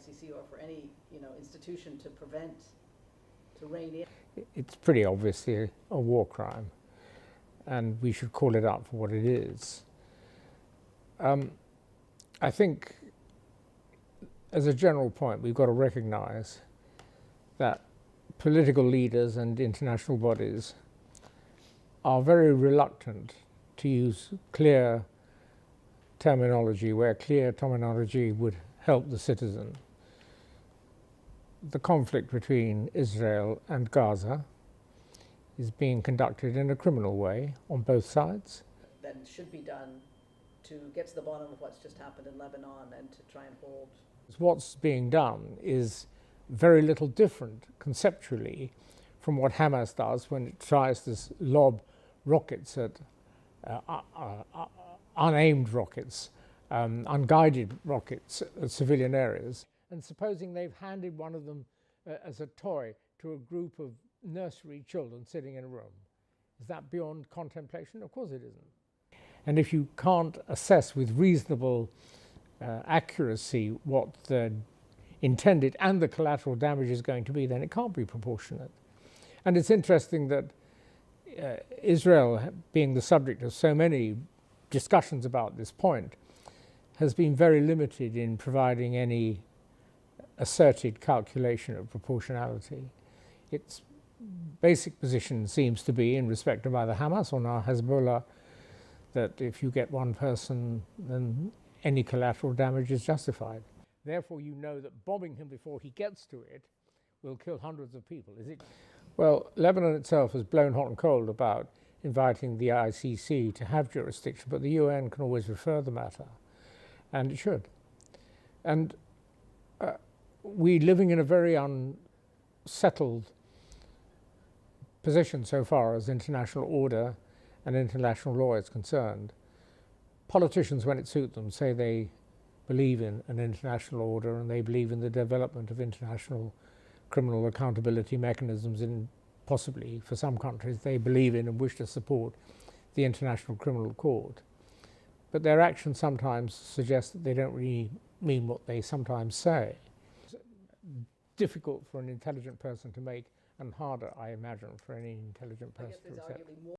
ICC or for any, institution to rein in? It's pretty obviously a war crime, and we should call it out for what it is. I think, as a general point, we've got to recognize that political leaders and international bodies are very reluctant to use clear terminology where clear terminology would help the citizen. The conflict between Israel and Gaza is being conducted in a criminal way on both sides. That should be done to get to the bottom of what's just happened in Lebanon and to try and hold. What's being done is very little different conceptually from what Hamas does when it tries to lob rockets at unaimed rockets, unguided rockets at civilian areas. And supposing they've handed one of them as a toy to a group of nursery children sitting in a room. Is that beyond contemplation? Of course it isn't. And if you can't assess with reasonable accuracy what the intended and the collateral damage is going to be, then it can't be proportionate. And it's interesting that Israel, being the subject of so many discussions about this point, has been very limited in providing any asserted calculation of proportionality. Its basic position seems to be, in respect of either Hamas or now Hezbollah, that if you get one person, then any collateral damage is justified. Therefore, you know that bombing him before he gets to it will kill hundreds of people. Is it? Well, Lebanon itself has blown hot and cold about inviting the ICC to have jurisdiction, but the UN can always refer the matter, and it should. And we're living in a very unsettled position so far as international order and international law is concerned. Politicians, when it suits them, say they believe in an international order and they believe in the development of international criminal accountability mechanisms, and possibly, for some countries, they believe in and wish to support the International Criminal Court. But their actions sometimes suggest that they don't really mean what they sometimes say. It's difficult for an intelligent person to make, and harder, I imagine, for any intelligent person to accept.